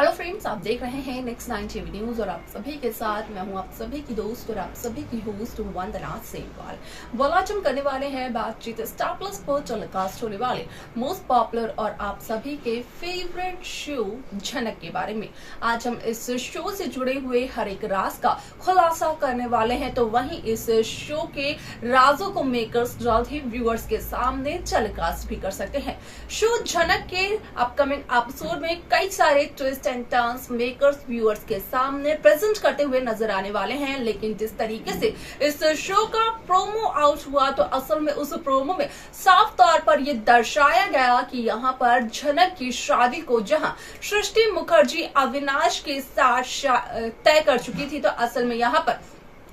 Hello friends, आप देख रहे हैं नेक्स्ट 9 टीवी न्यूज और आप सभी के साथ मैं हूं आप सभी की दोस्त और आप सभी की होस्ट वंदना सेमवाल। आज हम करने वाले हैं बातचीत स्टार प्लस पर टेलीकास्ट होने वाले मोस्ट पॉपुलर और आप सभी के फेवरेट शो झनक के बारे में। आज हम इस शो से जुड़े हुए हर एक राज का खुलासा करने वाले हैं, तो वहीं इस शो के राजों को मेकर्स जल्द ही व्यूअर्स के सामने टेलीकास्ट भी कर सकते हैं। शो झनक के अपकमिंग एपिसोड में कई सारे twist and turns makers viewers के सामने प्रेजेंट करते हुए नजर आने वाले हैं, लेकिन जिस तरीके से इस शो का प्रोमो आउट हुआ तो असल में उस प्रोमो में साफ तौर पर यह दर्शाया गया कि यहाँ पर झनक की शादी को जहाँ सृष्टि मुखर्जी अविनाश के साथ तय कर चुकी थी, तो असल में यहाँ पर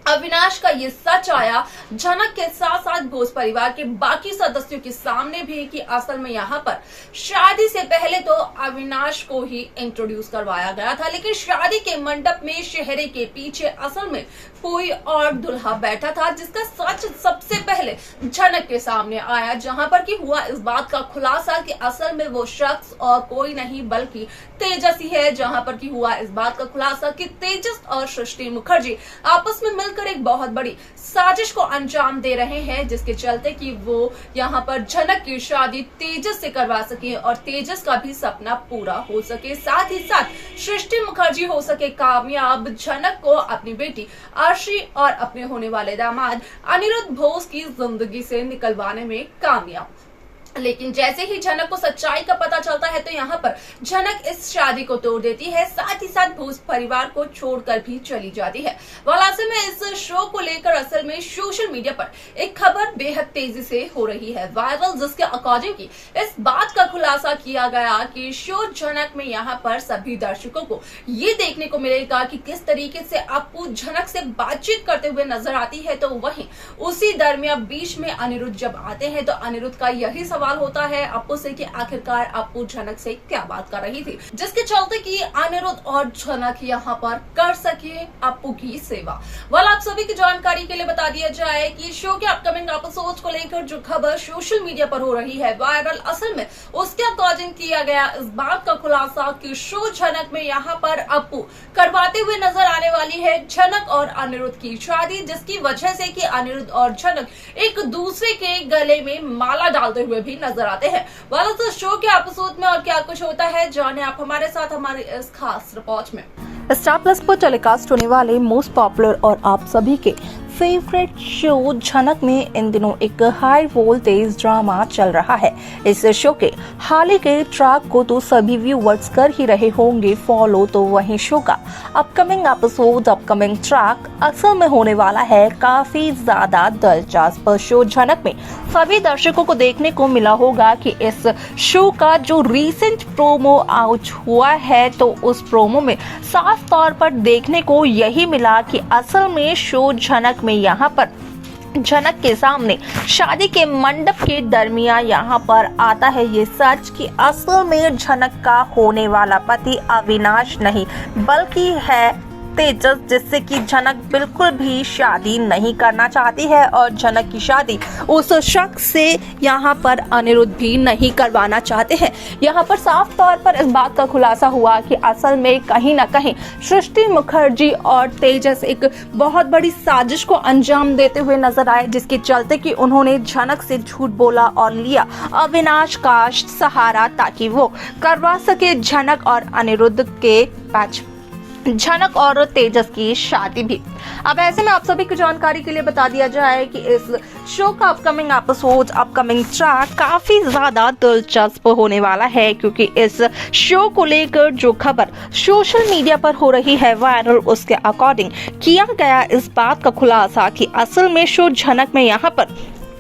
अविनाश का ये सच आया झनक के साथ साथ घोष परिवार के बाकी सदस्यों के सामने भी कि असल में यहाँ पर शादी से पहले तो अविनाश को ही इंट्रोड्यूस करवाया गया था, लेकिन शादी के मंडप में शहरे के पीछे असल में कोई और दुल्हा बैठा था, जिसका सच सबसे पहले झनक के सामने आया, जहां पर कि हुआ इस बात का खुलासा कि असल में वो शख्स और कोई नहीं बल्कि तेजस ही है। जहां पर कि हुआ इस बात का खुलासा कि तेजस और सृष्टि मुखर्जी आपस में मिलकर एक बहुत बड़ी साजिश को अंजाम दे रहे हैं, जिसके चलते कि वो यहाँ पर झनक की शादी तेजस से करवा सके और तेजस का भी सपना पूरा हो सके, साथ ही साथ सृष्टि मुखर्जी हो सके कामयाब झनक को अपनी बेटी अर्शी और अपने होने वाले दामाद अनिरुद्ध बोस की जिंदगी से निकलवाने में कामयाब। लेकिन जैसे ही झनक को सच्चाई का पता चलता है तो यहाँ पर झनक इस शादी को तोड़ देती है, साथ ही साथ भोज परिवार को छोड़कर भी चली जाती है। ऐसे में इस शो को लेकर असल में सोशल मीडिया पर एक खबर बेहद तेजी से हो रही है वायरल, जिसके अकॉर्डिंग की इस बात का खुलासा किया गया कि शो झनक में यहाँ पर सभी दर्शकों को ये देखने को मिलेगा कि किस तरीके से अप्पू झनक से बातचीत करते हुए नजर आती है, तो वहीं उसी दरमियान बीच में अनिरुद्ध जब आते हैं तो अनिरुद्ध का यही सवाल होता है अप्पू से कि आखिरकार अप्पू झनक से क्या बात कर रही थी, जिसके चलते कि अनिरुद्ध और झनक यहाँ पर कर सके अप्पू की सेवा। आप सभी की जानकारी के लिए बता दिया जाए कि शो के अपकमिंग एपिसोड को लेकर जो खबर सोशल मीडिया पर हो रही है वायरल, असल में उसके अकॉर्डिंग किया गया इस बात का खुलासा कि शो झनक में यहाँ पर अप्पू करवाते हुए नजर आने वाली है झनक और अनिरुद्ध की शादी, जिसकी वजह से कि अनिरुद्ध और झनक एक दूसरे के गले में माला डालते हुए भी नजर आते हैं। तो शो के एपिसोड में और क्या कुछ होता है जाने आप हमारे साथ हमारे इस खास रिपोर्ट में। स्टार प्लस पर टेलीकास्ट होने वाले मोस्ट पॉपुलर और आप सभी के फेवरेट शो झनक में इन दिनों एक हाई वोल्टेज ड्रामा चल रहा है। इस शो के हाल ही के ट्रैक को तो सभी व्यूअर्स कर ही रहे होंगे फॉलो, तो वहीं शो का अपकमिंग एपिसोड अपकमिंग ट्रैक असल में होने वाला है काफी ज्यादा दिलचस्प। शो झनक में सभी दर्शकों को देखने को मिला होगा कि इस शो का जो रीसेंट प्रोमो आउट हुआ है, तो उस प्रोमो में साफ तौर पर देखने को यही मिला कि असल में शो झनक में यहाँ पर झनक के सामने शादी के मंडप के दरमियान यहाँ पर आता है ये सच कि असल में झनक का होने वाला पति अविनाश नहीं बल्कि है तेजस, जिससे कि झनक बिल्कुल भी शादी नहीं करना चाहती है और झनक की शादी उस शख्स से यहाँ पर अनिरुद्ध भी नहीं करवाना चाहते हैं। यहाँ पर साफ तौर पर इस बात का खुलासा हुआ कि असल में कहीं ना कहीं सृष्टि मुखर्जी और तेजस एक बहुत बड़ी साजिश को अंजाम देते हुए नजर आए, जिसके चलते कि उन्होंने झनक से झूठ बोला और लिया अविनाश का सहारा ताकि वो करवा सके झनक और अनिरुद्ध के पैच झनक और तेजस की शादी भी। अब ऐसे में आप सभी की जानकारी के लिए बता दिया जाए कि इस शो का अपकमिंग एपिसोड अपकमिंग ट्रैक काफी ज्यादा दिलचस्प होने वाला है, क्योंकि इस शो को लेकर जो खबर सोशल मीडिया पर हो रही है वायरल, उसके अकॉर्डिंग किया गया इस बात का खुलासा कि असल में शो झनक में यहाँ पर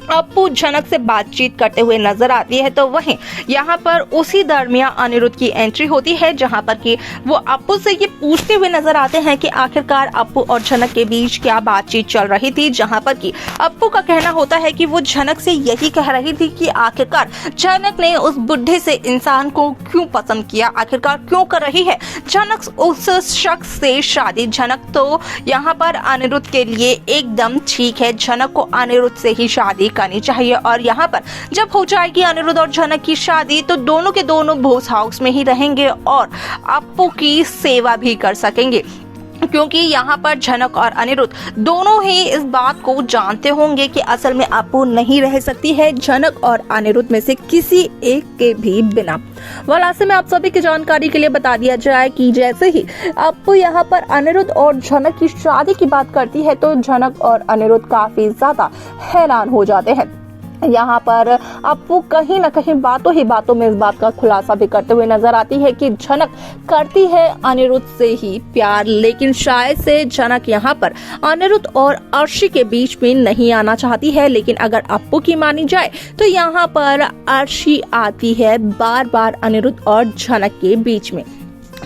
अप्पू झनक से बातचीत करते हुए नजर आती है, तो वहीं यहाँ पर उसी दरमियान अनिरुद्ध की एंट्री होती है, जहाँ पर कि वो अप्पू से ये पूछते हुए नजर आते हैं कि आखिरकार अप्पू और झनक के बीच क्या बातचीत चल रही थी, जहाँ पर कि अप्पू का कहना होता है कि वो झनक से यही कह रही थी कि आखिरकार झनक ने उस बुढ़े से इंसान को क्यों पसंद किया, आखिरकार क्यों कर रही है झनक उस शख्स से शादी। झनक तो यहाँ पर अनिरुद्ध के लिए एकदम ठीक है, झनक को अनिरुद्ध से ही शादी करनी चाहिए। और यहाँ पर जब हो जाएगी अनिरुद्ध और झनक की शादी तो दोनों के दोनों बोस हाउस में ही रहेंगे और अप्पू की सेवा भी कर सकेंगे, क्योंकि यहाँ पर झनक और अनिरुद्ध दोनों ही इस बात को जानते होंगे कि असल में अप्पू नहीं रह सकती है झनक और अनिरुद्ध में से किसी एक के भी बिना। वैसे में आप सभी की जानकारी के लिए बता दिया जाए कि जैसे ही अप्पू यहाँ पर अनिरुद्ध और झनक की शादी की बात करती है तो झनक और अनिरुद्ध काफी ज्यादा हैरान हो जाते हैं। यहाँ पर अप्पू कहीं न कहीं बातों ही बातों में इस बात का खुलासा भी करते हुए नजर आती है कि झनक करती है अनिरुद्ध से ही प्यार, लेकिन शायद से झनक यहाँ पर अनिरुद्ध और अर्शी के बीच में नहीं आना चाहती है। लेकिन अगर अप्पू की मानी जाए तो यहाँ पर अर्शी आती है बार बार अनिरुद्ध और झनक के बीच में।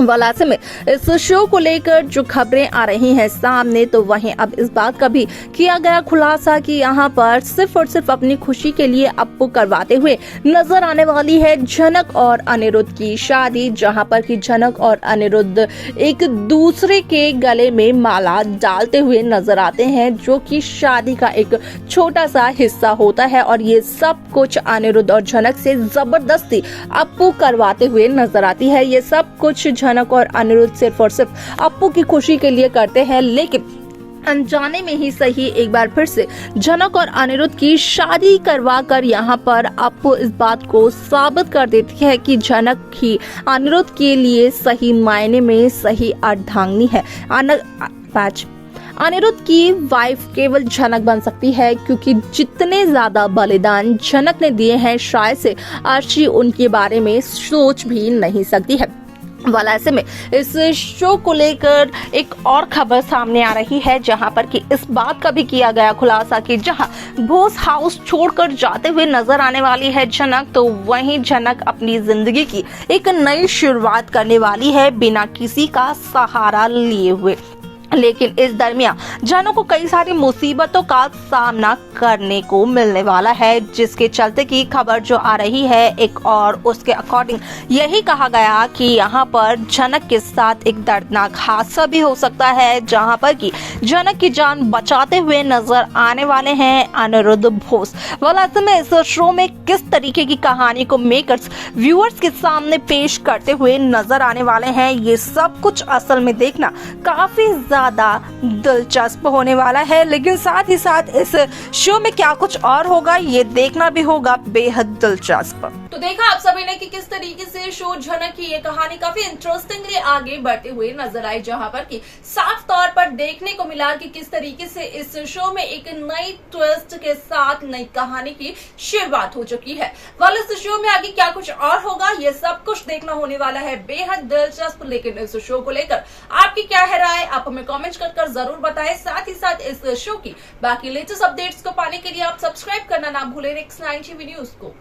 वैसे में इस शो को लेकर जो खबरें आ रही हैं सामने, तो वहीं अब इस बात का भी किया गया खुलासा कि यहाँ पर सिर्फ और सिर्फ अपनी खुशी के लिए अप्पू करवाते हुए नजर आने वाली है झनक और अनिरुद्ध की शादी, जहाँ पर कि झनक और अनिरुद्ध एक दूसरे के गले में माला डालते हुए नजर आते हैं, जो कि शादी का एक छोटा सा हिस्सा होता है। और ये सब कुछ अनिरुद्ध और झनक से जबरदस्ती अप्पू करवाते हुए नजर आती है। ये सब कुछ झनक और अनिरुद्ध सिर्फ और सिर्फ अप्पू की खुशी के लिए करते हैं, लेकिन अनजाने में ही सही एक बार फिर से झनक और अनिरुद्ध की शादी करवा कर यहाँ पर अप्पू इस बात को साबित कर देती है कि झनक ही अनिरुद्ध के लिए सही मायने में सही अर्धांगिनी है। अनिरुद्ध की वाइफ केवल झनक बन सकती है, क्योंकि जितने ज्यादा बलिदान झनक ने दिए हैं शायद से अर्शी उनके बारे में सोच भी नहीं सकती है। वैसे में इस शो को लेकर एक और खबर सामने आ रही है, जहां पर कि इस बात का भी किया गया खुलासा कि जहां बोस हाउस छोड़कर जाते हुए नजर आने वाली है झनक, तो वहीं झनक अपनी जिंदगी की एक नई शुरुआत करने वाली है बिना किसी का सहारा लिए हुए। लेकिन इस दरमियान झनक को कई सारी मुसीबतों का सामना करने को मिलने वाला है, जिसके चलते की खबर जो आ रही है एक और उसके अकॉर्डिंग यही कहा गया कि यहाँ पर झनक के साथ एक दर्दनाक हादसा भी हो सकता है, जहाँ पर कि झनक की जान बचाते हुए नजर आने वाले हैं अनिरुद्ध बोस। वैसे में इस शो में किस तरीके की कहानी को मेकर्स व्यूअर्स के सामने पेश करते हुए नजर आने वाले हैं, ये सब कुछ असल में देखना काफी ज्यादा दिलचस्प होने वाला है। लेकिन साथ ही साथ इस शो में क्या कुछ और होगा ये देखना भी होगा बेहद दिलचस्प। तो देखा आप सभी ने कि किस तरीके से शो झनक की ये कहानी काफी इंटरेस्टिंगली आगे बढ़ते हुए नजर आई, जहां पर कि साफ तौर पर देखने को मिला कि किस तरीके से इस शो में एक नई ट्विस्ट के साथ नई कहानी की शुरुआत हो चुकी है। वाल इस शो में आगे क्या कुछ और होगा ये सब कुछ देखना होने वाला है बेहद दिलचस्प। लेकिन इस शो को लेकर आपकी क्या है राय, आप हमें कमेंट कर जरूर बताएं। साथ ही साथ इस शो की बाकी लेटेस्ट अपडेट्स को पाने के लिए आप सब्सक्राइब करना ना भूलें नेक्स्ट 9 टीवी न्यूज को।